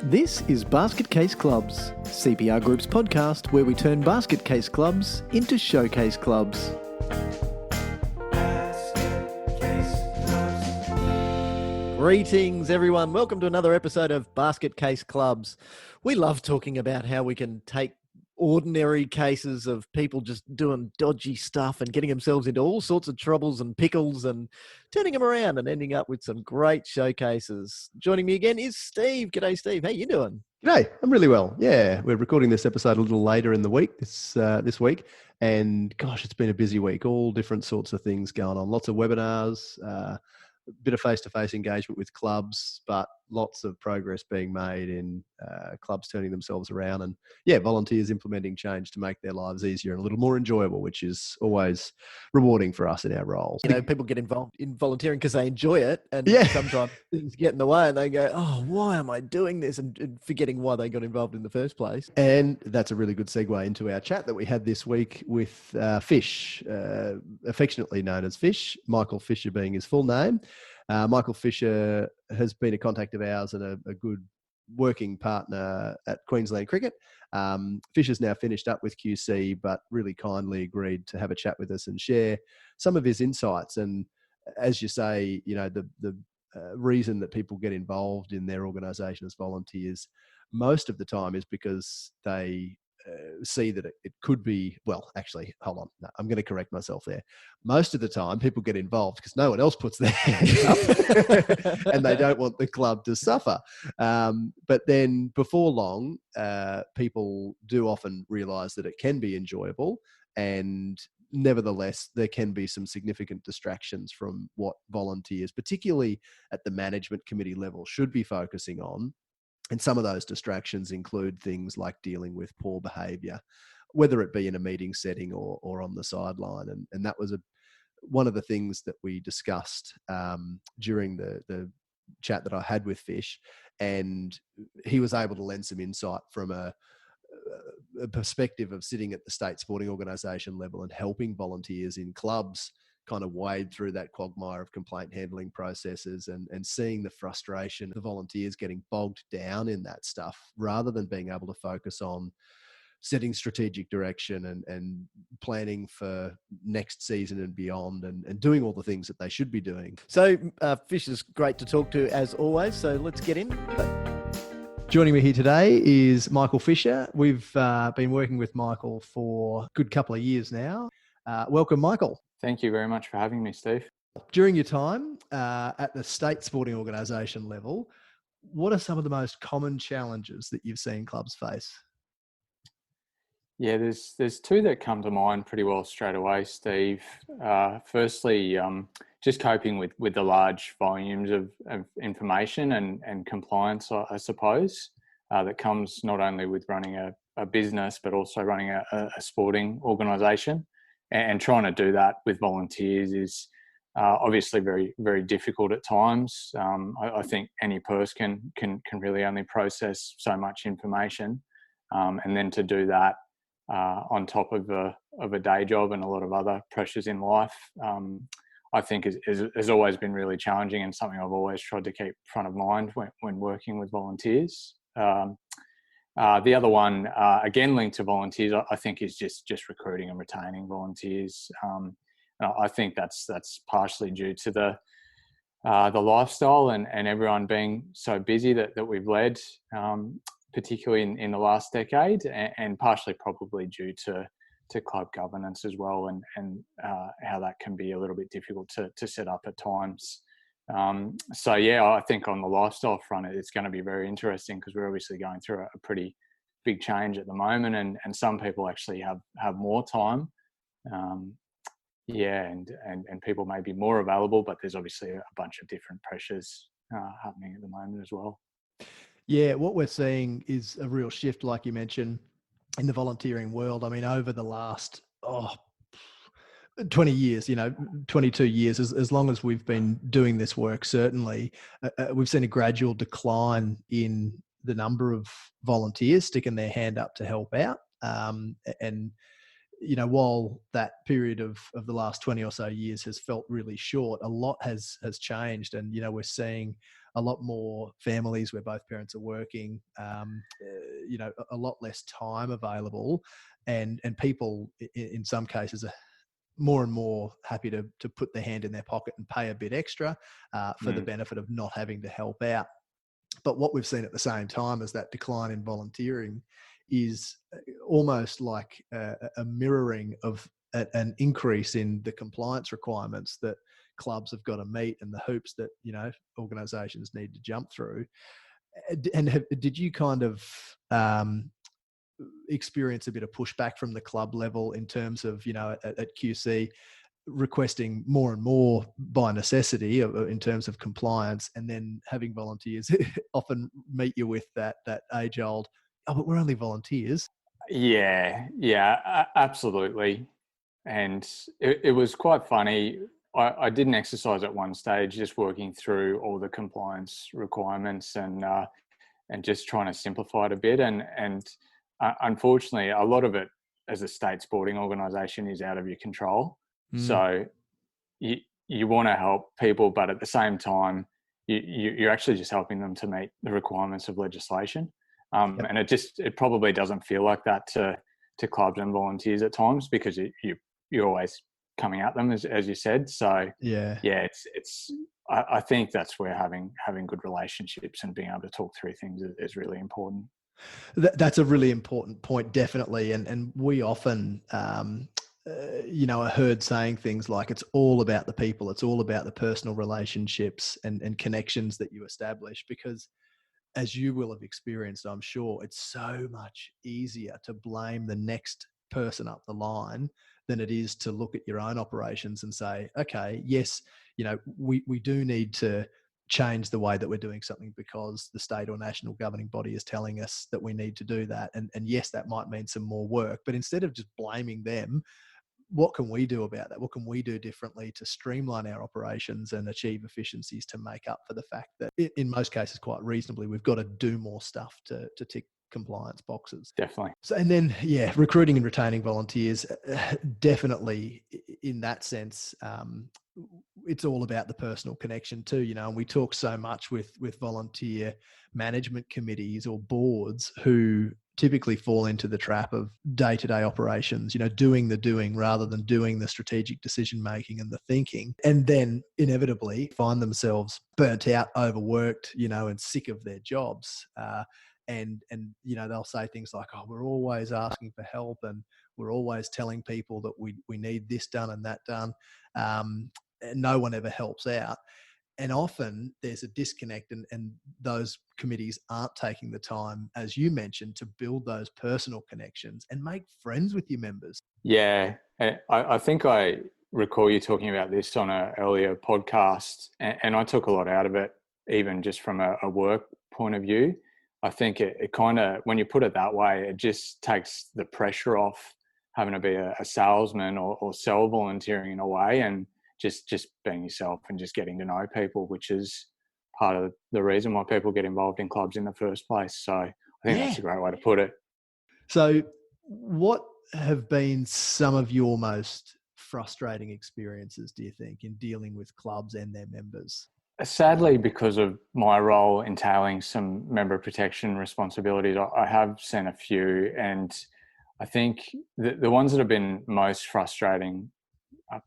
This is Basket Case Clubs, CPR Group's podcast where we turn basket case clubs into showcase clubs. Greetings everyone, welcome to another episode of Basket Case Clubs. We love talking about how we can take ordinary cases of people just doing dodgy stuff and getting themselves into all sorts of troubles and pickles and turning them around and ending up with some great showcases. Joining me again is Steve. G'day Steve, how you doing? G'day, I'm really well. Yeah, we're recording this episode a little later in the week, this week. And gosh, it's been a busy week, all different sorts of things going on. Lots of webinars, a bit of face-to-face engagement with clubs, but lots of progress being made in clubs turning themselves around and, volunteers implementing change to make their lives easier and a little more enjoyable, which is always rewarding for us in our roles. You know, people get involved in volunteering because they enjoy it, and sometimes things get in the way and they go, oh, why am I doing this? And forgetting why they got involved in the first place. And that's a really good segue into our chat that we had this week with Fish, affectionately known as Fish, Michael Fisher being his full name. Michael Fisher has been a contact of ours and a good working partner at Queensland Cricket. Fisher's now finished up with QC, but really kindly agreed to have a chat with us and share some of his insights. And as you say, you know, the reason that people get involved in their organisation as volunteers most of the time is because they see that it could be, well, actually, hold on. No, I'm going to correct myself there. Most of the time, people get involved because no one else puts their hand up and they don't want the club to suffer. But then before long, people do often realise that it can be enjoyable, and nevertheless, there can be some significant distractions from what volunteers, particularly at the management committee level, should be focusing on. And some of those distractions include things like dealing with poor behaviour, whether it be in a meeting setting or on the sideline. And that was one of the things that we discussed during the chat that I had with Fish. And he was able to lend some insight from a perspective of sitting at the state sporting organisation level and helping volunteers in clubs kind of wade through that quagmire of complaint handling processes and seeing the frustration of the volunteers getting bogged down in that stuff rather than being able to focus on setting strategic direction and planning for next season and beyond and doing all the things that they should be doing. So Fish is great to talk to as always, so let's get in. Joining me here today is Michael Fisher. We've been working with Michael for a good couple of years now. Welcome, Michael. Thank you very much for having me, Steve. During your time at the state sporting organisation level, what are some of the most common challenges that you've seen clubs face? Yeah, there's two that come to mind pretty well straight away, Steve. Firstly, just coping with the large volumes of information and compliance, I suppose, that comes not only with running a business, but also running a sporting organisation. And trying to do that with volunteers is obviously very, very difficult at times. I think any person can really only process so much information, and then to do that on top of a day job and a lot of other pressures in life, I think has always been really challenging and something I've always tried to keep front of mind when working with volunteers. The other one, again linked to volunteers, I think is just recruiting and retaining volunteers. I think that's partially due to the lifestyle and everyone being so busy that we've led, particularly in the last decade, and partially probably due to club governance as well, and how that can be a little bit difficult to set up at times. I think on the lifestyle front, it's going to be very interesting because we're obviously going through a pretty big change at the moment, and some people actually have more time. And people may be more available, but there's obviously a bunch of different pressures happening at the moment as well. Yeah, what we're seeing is a real shift, like you mentioned, in the volunteering world. I mean, over the last 20 years, 22 years, as long as we've been doing this work, certainly, we've seen a gradual decline in the number of volunteers sticking their hand up to help out. And while that period of the last 20 or so years has felt really short, a lot has changed. And, we're seeing a lot more families where both parents are working, a lot less time available, and people in some cases are more and more happy to put their hand in their pocket and pay a bit extra for the benefit of not having to help out. But what we've seen at the same time is that decline in volunteering is almost like a mirroring of an increase in the compliance requirements that clubs have got to meet and the hoops that, organisations need to jump through. And did you kind of experience a bit of pushback from the club level in terms of, at QC, requesting more and more by necessity in terms of compliance, and then having volunteers often meet you with that age old, "Oh, but we're only volunteers"? Yeah, absolutely. And it was quite funny. I did an exercise at one stage, just working through all the compliance requirements and just trying to simplify it a bit. And unfortunately, a lot of it as a state sporting organisation is out of your control. So you want to help people, but at the same time, you're actually just helping them to meet the requirements of legislation. And it probably doesn't feel like that to clubs and volunteers at times, because you're always coming at them, as you said. So it's I think that's where having good relationships and being able to talk through things is really important. That's a really important point, definitely. And we often, are heard saying things like, it's all about the people, it's all about the personal relationships and connections that you establish, because as you will have experienced, I'm sure, it's so much easier to blame the next person up the line than it is to look at your own operations and say, okay, yes, we do need to change the way that we're doing something because the state or national governing body is telling us that we need to do that. And yes, that might mean some more work, but instead of just blaming them, what can we do about that? What can we do differently to streamline our operations and achieve efficiencies to make up for the fact that in most cases, quite reasonably, we've got to do more stuff to tick compliance boxes. Definitely. So, and then, recruiting and retaining volunteers, definitely in that sense, it's all about the personal connection too, and we talk so much with volunteer management committees or boards who typically fall into the trap of day-to-day operations, doing the doing rather than doing the strategic decision-making and the thinking, and then inevitably find themselves burnt out, overworked, and sick of their jobs. And they'll say things like, "Oh, we're always asking for help and we're always telling people that we need this done and that done. And no one ever helps out." And often there's a disconnect, and those committees aren't taking the time, as you mentioned, to build those personal connections and make friends with your members. Yeah, I think I recall you talking about this on an earlier podcast, and I took a lot out of it, even just from a work point of view. I think it kind of, when you put it that way, it just takes the pressure off having to be a salesman or sell volunteering in a way, and just being yourself and just getting to know people, which is part of the reason why people get involved in clubs in the first place. So I think that's a great way to put it. So what have been some of your most frustrating experiences, do you think, in dealing with clubs and their members? Sadly, because of my role entailing some member protection responsibilities, I have seen a few, and I think the ones that have been most frustrating,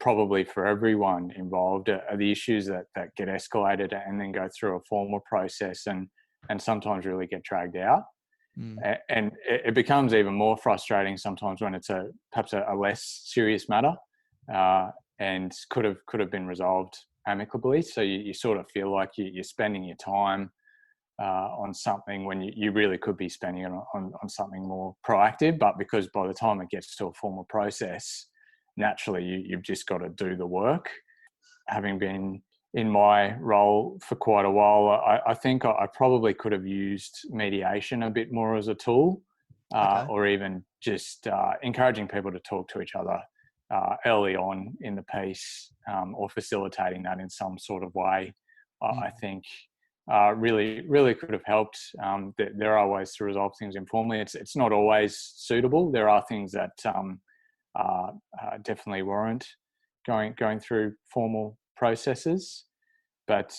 probably for everyone involved, are the issues that get escalated and then go through a formal process and sometimes really get dragged out. And it becomes even more frustrating sometimes when it's perhaps a less serious matter and could have been resolved amicably. So you sort of feel like you're spending your time on something when you really could be spending it on something more proactive, but because by the time it gets to a formal process, naturally you've just got to do the work. Having been in my role for quite a while, I think I probably could have used mediation a bit more as a tool, or even just encouraging people to talk to each other early on in the piece, or facilitating that in some sort of way. I think really could have helped. There are ways to resolve things informally. It's not always suitable. There are things that definitely warrant going through formal processes. But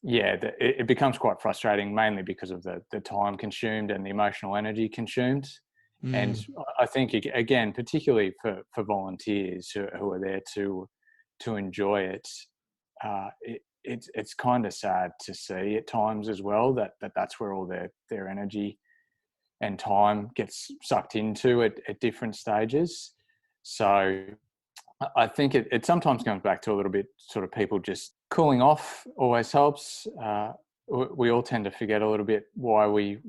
it becomes quite frustrating, mainly because of the time consumed and the emotional energy consumed. And I think, again, particularly for volunteers who are there to enjoy it, it's kind of sad to see at times as well that's where all their energy and time gets sucked into at different stages. So I think it sometimes comes back to a little bit sort of people just cooling off always helps. We all tend to forget a little bit why we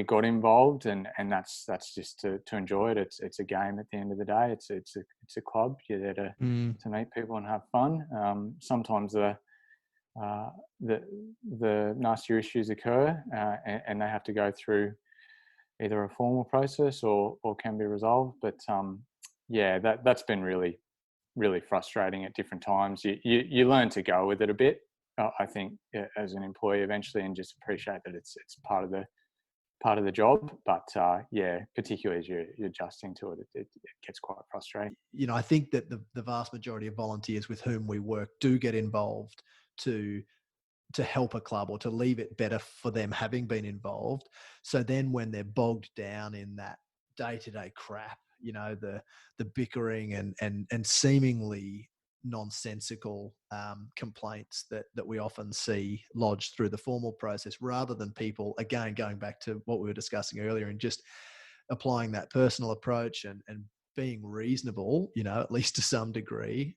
got involved, and that's just to enjoy it. It's a game at the end of the day. It's a club. You're there to meet people and have fun. Sometimes the nastier issues occur, and they have to go through either a formal process or can be resolved. But that's been really frustrating at different times. You learn to go with it a bit, I think, as an employee eventually, and just appreciate that it's part of the job. But particularly as you're adjusting to it, it gets quite frustrating. I think that the vast majority of volunteers with whom we work do get involved to help a club or to leave it better for them having been involved. So then when they're bogged down in that day-to-day crap, the bickering and seemingly nonsensical complaints that we often see lodged through the formal process, rather than people, again, going back to what we were discussing earlier and just applying that personal approach and being reasonable, at least to some degree.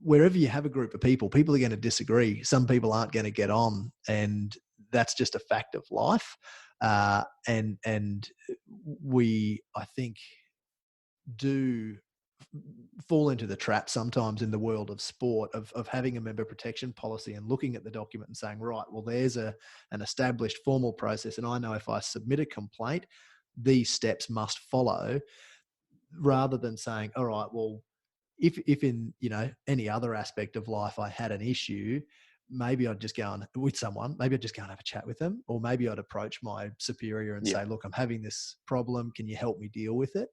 Wherever you have a group of people are going to disagree. Some people aren't going to get on, and that's just a fact of life. And we, I think, do fall into the trap sometimes in the world of sport of having a member protection policy and looking at the document and saying, right, well, there's an established formal process, and I know if I submit a complaint, these steps must follow, rather than saying, all right, well, if in any other aspect of life I had an issue, maybe I'd just go with someone, maybe I'd just go and have a chat with them, or maybe I'd approach my superior and say, look, I'm having this problem, can you help me deal with it?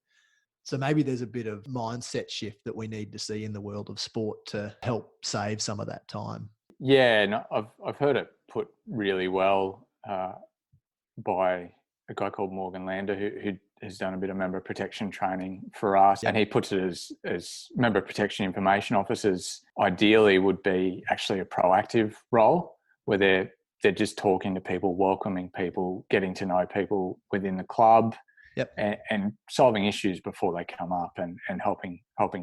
So maybe there's a bit of mindset shift that we need to see in the world of sport to help save some of that time. Yeah, no, I've heard it put really well by a guy called Morgan Lander who has done a bit of member protection training for us. Yep. And he puts it as member protection information officers ideally would be actually a proactive role, where they're just talking to people, welcoming people, getting to know people within the club. Yep. And solving issues before they come up, and helping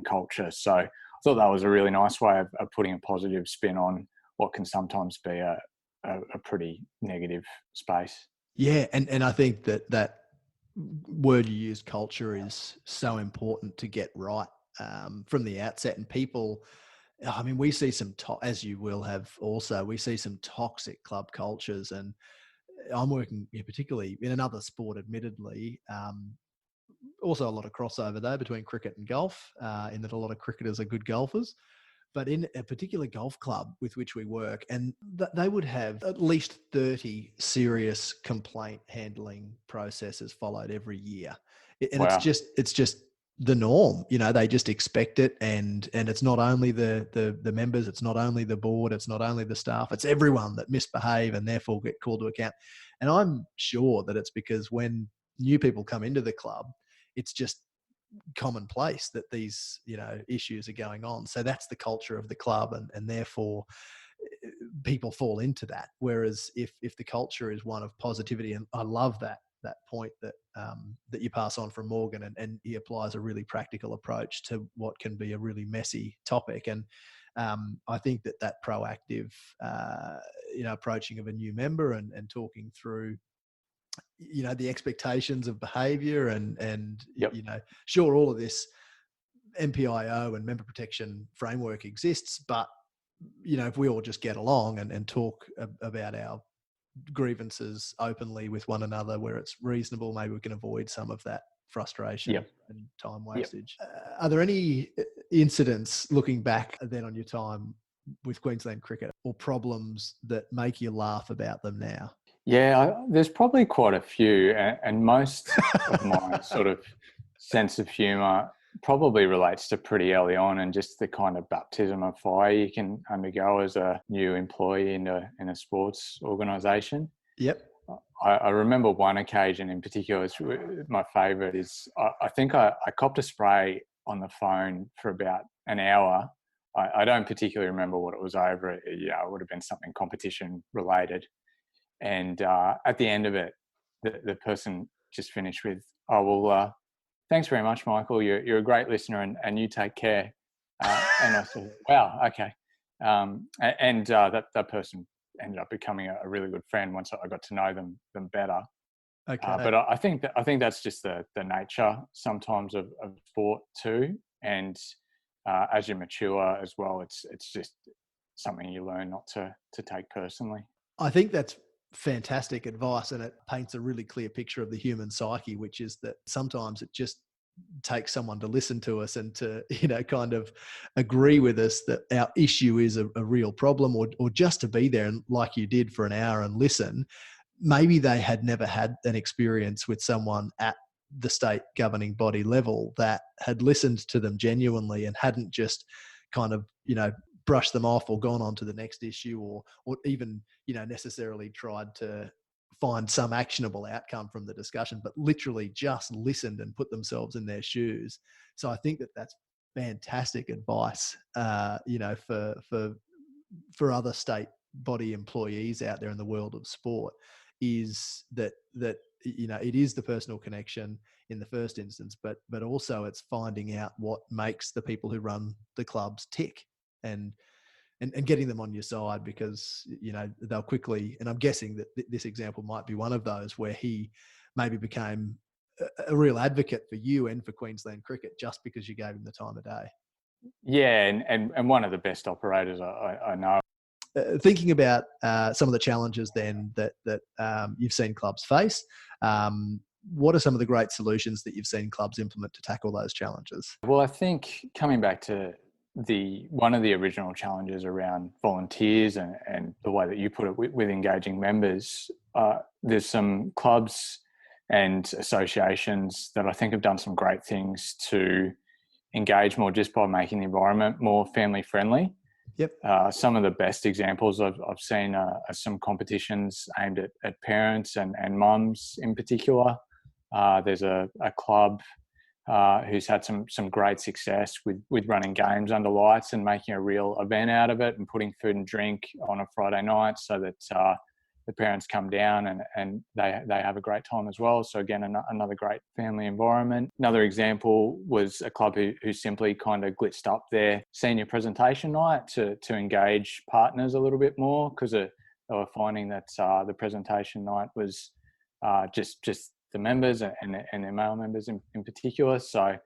culture. So I thought that was a really nice way of putting a positive spin on what can sometimes be a pretty negative space. Yeah, and I think that word you used, culture, is so important to get right from the outset. And people, I mean, we see some, as you will have also, we see some toxic club cultures. And I'm working particularly in another sport, admittedly, also a lot of crossover though between cricket and golf, in that a lot of cricketers are good golfers. But in a particular golf club with which we work, and they would have at least 30 serious complaint handling processes followed every year. And wow. It's just the norm. They just expect it. And it's not only the members, it's not only the board, it's not only the staff, it's everyone that misbehave and therefore get called to account. And I'm sure that it's because when new people come into the club, it's just commonplace that these issues are going on. So that's the culture of the club, and therefore people fall into that. Whereas if the culture is one of positivity, and I love that point that you pass on from Morgan, and he applies a really practical approach to what can be a really messy topic. And I think that proactive approaching of a new member and talking through the expectations of behavior and yep. Sure, all of this MPIO and member protection framework exists, but if we all just get along and talk about our grievances openly with one another where it's reasonable, maybe we can avoid some of that frustration yep. and time wastage. Yep. Are there any incidents, looking back then on your time with Queensland Cricket, or problems that make you laugh about them now? Yeah, there's probably quite a few, and most of my sort of sense of humour probably relates to pretty early on, and just the kind of baptism of fire you can undergo as a new employee in a sports organisation. Yep. I remember one occasion in particular. My favourite is I think I copped a spray on the phone for about an hour. I don't particularly remember what it was over. It would have been something competition related. And at the end of it, the person just finished with, "Oh, well, thanks very much, Michael. You're a great listener, and you take care." And I said, "Wow, okay." That person ended up becoming a really good friend once I got to know them better. Okay. But I think that's just the nature sometimes of sport too. And as you mature as well, it's just something you learn not to take personally. I think that's fantastic advice, and it paints a really clear picture of the human psyche, which is that sometimes it just takes someone to listen to us and to, kind of agree with us that our issue is a real problem, or just to be there and, like you did, for an hour and listen. Maybe they had never had an experience with someone at the state governing body level that had listened to them genuinely and hadn't just kind of, brushed them off or gone on to the next issue, or even, necessarily tried to find some actionable outcome from the discussion, but literally just listened and put themselves in their shoes. So I think that that's fantastic advice, for other state body employees out there in the world of sport, is that it is the personal connection in the first instance, but also it's finding out what makes the people who run the clubs tick, and getting them on your side, because they'll quickly, and I'm guessing that this example might be one of those where he maybe became a real advocate for you and for Queensland Cricket just because you gave him the time of day. Yeah, and one of the best operators I know. Thinking about some of the challenges then that you've seen clubs face, what are some of the great solutions that you've seen clubs implement to tackle those challenges? Well, I think coming back to one of the original challenges around volunteers and the way that you put it with engaging members, there's some clubs and associations that I think have done some great things to engage more just by making the environment more family friendly. Yep. Some of the best examples I've seen are some competitions aimed at parents and mums in particular. There's a club who's had some great success with running games under lights and making a real event out of it, and putting food and drink on a Friday night so that the parents come down and they have a great time as well. So again, another great family environment. Another example was a club who simply kind of glitched up their senior presentation night to engage partners a little bit more, because they were finding that the presentation night was just the members and their male members in particular. So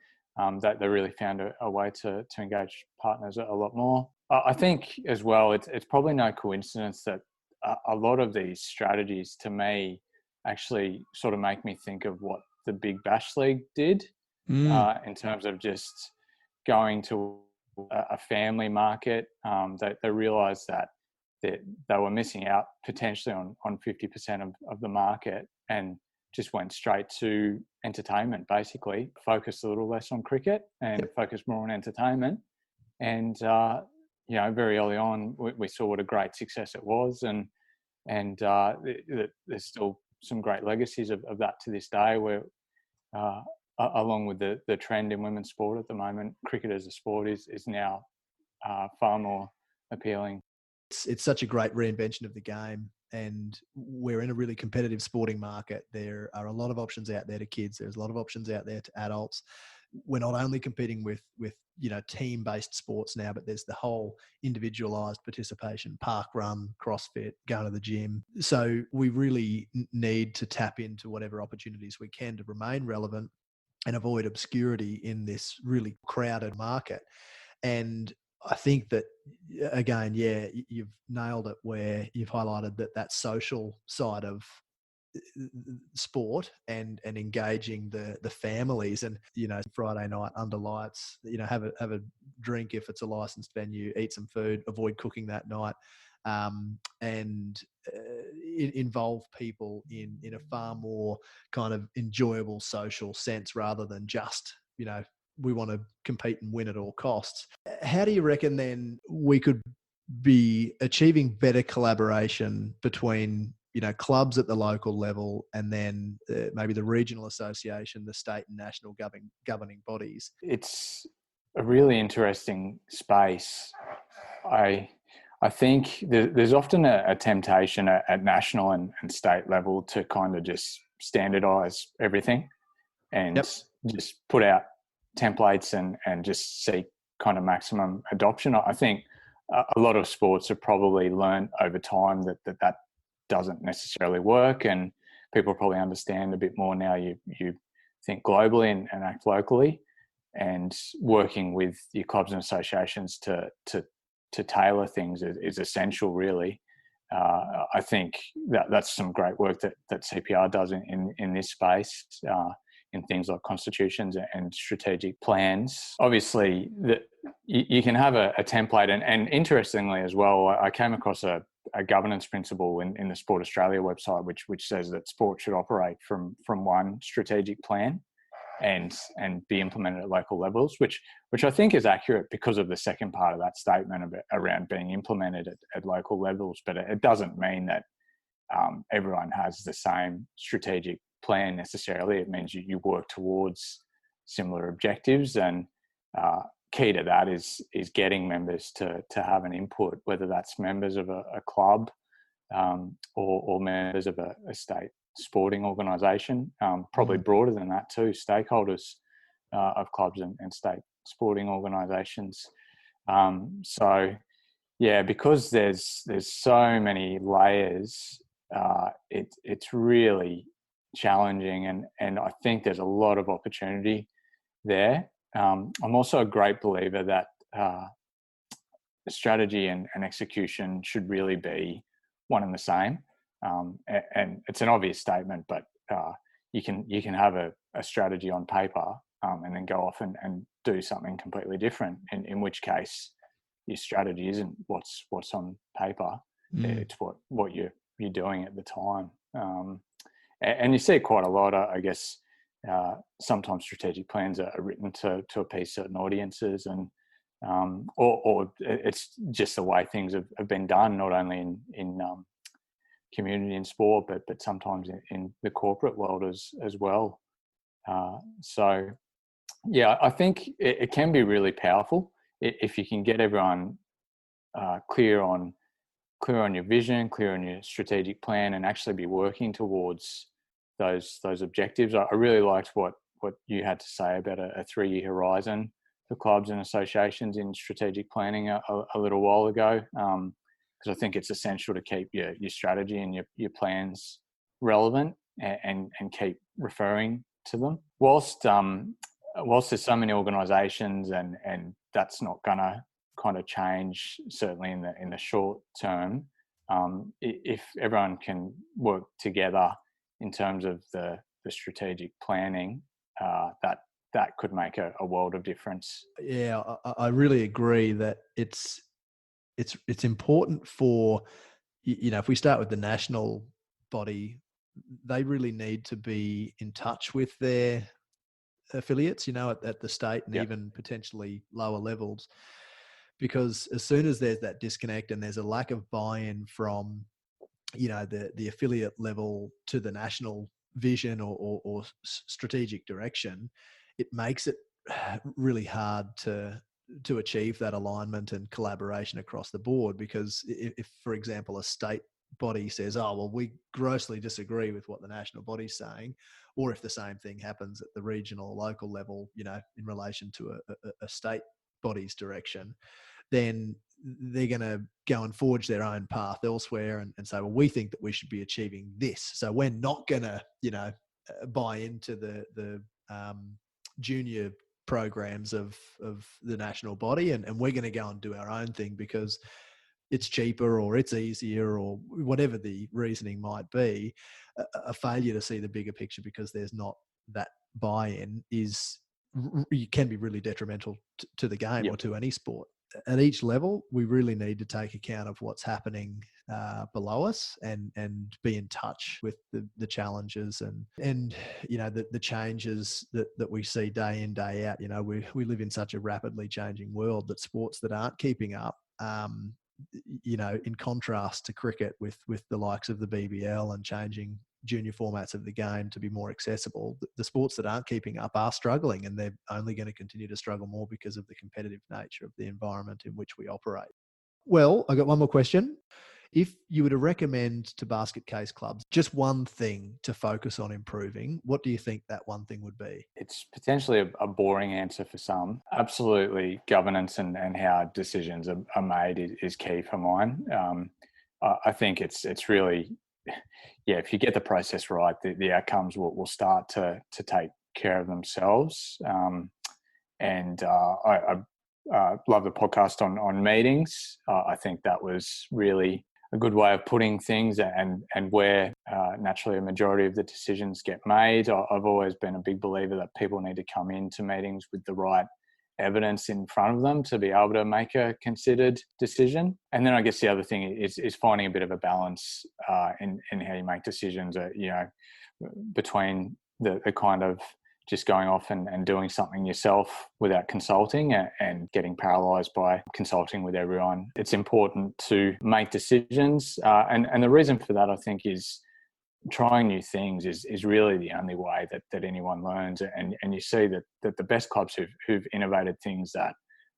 that they really found a way to engage partners a lot more. I think as well, it's probably no coincidence that a lot of these strategies, to me, actually sort of make me think of what the Big Bash League did in terms of just going to a family market. They realised that they were missing out potentially on 50% of the market, and just went straight to entertainment, basically. Focused a little less on cricket and focused more on entertainment. And very early on, we saw what a great success it was, and there's still some great legacies of that to this day, where along with the trend in women's sport at the moment, cricket as a sport is now far more appealing. It's such a great reinvention of the game, and we're in a really competitive sporting market. There are a lot of options out there to kids. There's a lot of options out there to adults. We're not only competing with team-based sports now, but there's the whole individualized participation, park run, CrossFit, going to the gym. So we really need to tap into whatever opportunities we can to remain relevant and avoid obscurity in this really crowded market. And I think that, again, you've nailed it, where you've highlighted that social side of sport and engaging the families, and Friday night under lights, have a drink if it's a licensed venue, eat some food, avoid cooking that night, and involve people in a far more kind of enjoyable social sense, rather than just we want to compete and win at all costs. How do you reckon then we could be achieving better collaboration between, clubs at the local level and then maybe the regional association, the state and national governing bodies? It's a really interesting space. I think there's often a temptation at national and state level to kind of just standardise everything and just put out templates and just seek kind of maximum adoption. I think a lot of sports have probably learned over time that doesn't necessarily work, and people probably understand a bit more now. You think globally and act locally, and working with your clubs and associations to tailor things is essential, really. I think that's some great work that CPR does in this space, in things like constitutions and strategic plans. Obviously, you can have a template, and interestingly as well, I came across a governance principle in the Sport Australia website, which says that sport should operate from one strategic plan and be implemented at local levels, which I think is accurate because of the second part of that statement around being implemented at local levels. But it doesn't mean that everyone has the same strategic plan necessarily. It means you work towards similar objectives, and key to that is getting members to have an input, whether that's members of a club or members of a state sporting organisation, probably broader than that too, stakeholders of clubs and state sporting organisations. So yeah, because there's so many layers, it's really challenging, and I think there's a lot of opportunity there. I'm also a great believer that strategy and execution should really be one and the same. And it's an obvious statement, but you can have a strategy on paper and then go off and do something completely different. In which case, your strategy isn't what's on paper; it's what you're doing at the time. And you see it quite a lot, I guess. Sometimes strategic plans are written to appease certain audiences, and or it's just the way things have been done, not only in community and sport, but sometimes in the corporate world as well. So yeah, I think it can be really powerful if you can get everyone clear on your vision, clear on your strategic plan, and actually be working towards those objectives. I really liked what you had to say about a 3-year horizon for clubs and associations in strategic planning a little while ago, because I think it's essential to keep your strategy and your plans relevant and keep referring to them. Whilst there's so many organisations and that's not going to kind of change, certainly in the short term, if everyone can work together in terms of the strategic planning, that could make a world of difference. Yeah, I really agree that it's important for, if we start with the national body, they really need to be in touch with their affiliates, at the state and even potentially lower levels, because as soon as there's that disconnect and there's a lack of buy-in from, the affiliate level to the national vision or strategic direction, it makes it really hard to achieve that alignment and collaboration across the board. Because if, for example, a state body says, oh, well, we grossly disagree with what the national body's saying, or if the same thing happens at the regional or local level, in relation to a state body's direction, then they're going to go and forge their own path elsewhere and say, well, we think that we should be achieving this, so we're not going to, buy into the junior programs of the national body, and we're going to go and do our own thing because it's cheaper or it's easier or whatever the reasoning might be. A failure to see the bigger picture because there's not that buy-in can be really detrimental to the game or to any sport. at each level, we really need to take account of what's happening below us and be in touch with the challenges and the changes that we see day in, day out. We live in such a rapidly changing world that sports that aren't keeping up, in contrast to cricket with the likes of the BBL and changing junior formats of the game to be more accessible, the sports that aren't keeping up are struggling, and they're only going to continue to struggle more because of the competitive nature of the environment in which we operate. Well, I got one more question. If you were to recommend to basket case clubs just one thing to focus on improving, what do you think that one thing would be? It's potentially a boring answer for some. Absolutely, governance and how decisions are made is key for mine. I think it's really, if you get the process right, the outcomes will start to take care of themselves. I love the podcast on meetings. I think that was really a good way of putting things and where naturally a majority of the decisions get made. I've always been a big believer that people need to come into meetings with the right evidence in front of them to be able to make a considered decision. And then I guess the other thing is finding a bit of a balance in how you make decisions, between the kind of just going off and doing something yourself without consulting and getting paralysed by consulting with everyone. It's important to make decisions. And the reason for that, I think, is trying new things is really the only way that anyone learns. And you see that the best clubs who've innovated things that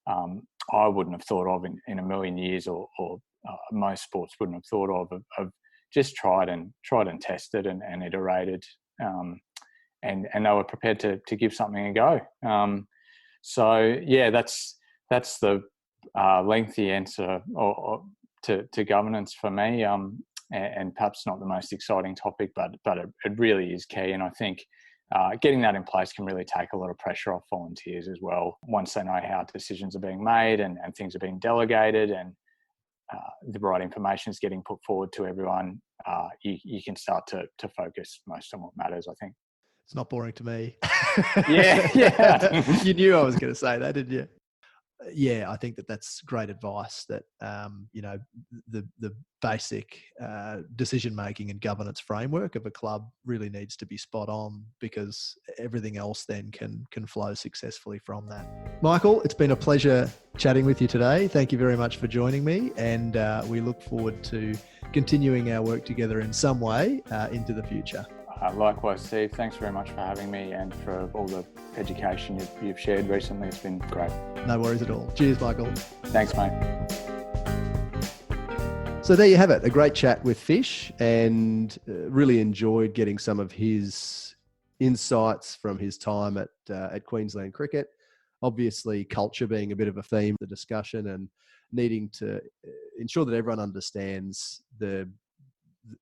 I wouldn't have thought of in a million years or most sports wouldn't have thought of just tried and tested and iterated. And they were prepared to give something a go. That's the lengthy answer to governance for me. And perhaps not the most exciting topic, but it really is key. And I think getting that in place can really take a lot of pressure off volunteers as well. Once they know how decisions are being made and things are being delegated and the right information is getting put forward to everyone, you can start to focus most on what matters, I think. It's not boring to me. Yeah. You knew I was going to say that, didn't you? Yeah, I think that's great advice that, the basic decision-making and governance framework of a club really needs to be spot on, because everything else then can flow successfully from that. Michael, it's been a pleasure chatting with you today. Thank you very much for joining me, and we look forward to continuing our work together in some way into the future. Likewise, Steve. Thanks very much for having me and for all the education you've shared recently. It's been great. No worries at all. Cheers, Michael. Thanks, mate. So there you have it, a great chat with Fish, and really enjoyed getting some of his insights from his time at Queensland Cricket. Obviously, culture being a bit of a theme, the discussion, and needing to ensure that everyone understands the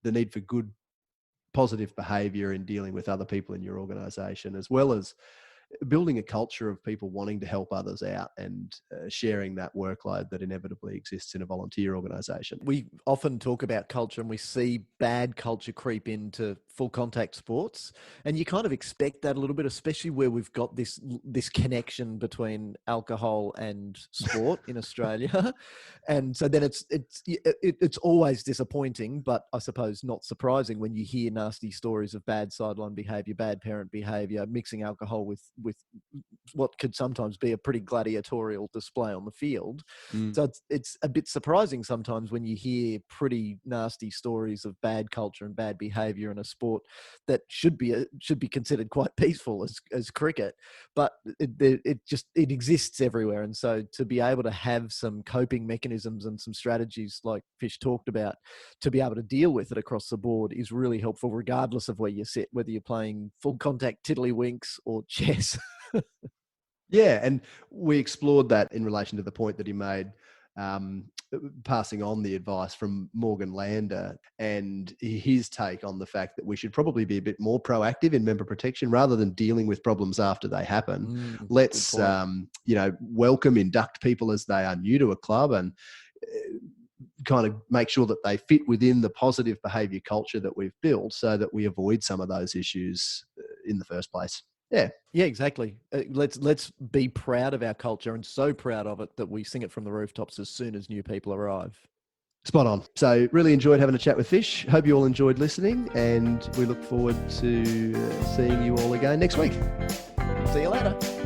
need for good, positive behaviour in dealing with other people in your organisation, as well as building a culture of people wanting to help others out and sharing that workload that inevitably exists in a volunteer organisation. We often talk about culture and we see bad culture creep into full contact sports, and you kind of expect that a little bit, especially where we've got this connection between alcohol and sport in Australia. And so then it's always disappointing, but I suppose not surprising when you hear nasty stories of bad sideline behaviour, bad parent behaviour, mixing alcohol with what could sometimes be a pretty gladiatorial display on the field. So it's a bit surprising sometimes when you hear pretty nasty stories of bad culture and bad behaviour in a sport that should be considered quite peaceful as cricket, but it exists everywhere. And so to be able to have some coping mechanisms and some strategies like Fish talked about to be able to deal with it across the board is really helpful, regardless of where you sit, whether you're playing full contact tiddlywinks or chess. Yeah, and we explored that in relation to the point that he made, passing on the advice from Morgan Lander and his take on the fact that we should probably be a bit more proactive in member protection rather than dealing with problems after they happen. Let's, welcome, induct people as they are new to a club and kind of make sure that they fit within the positive behaviour culture that we've built so that we avoid some of those issues in the first place. Yeah. Yeah, exactly. Let's be proud of our culture, and so proud of it that we sing it from the rooftops as soon as new people arrive. Spot on. So really enjoyed having a chat with Fish. Hope you all enjoyed listening, and we look forward to seeing you all again next week. See you later.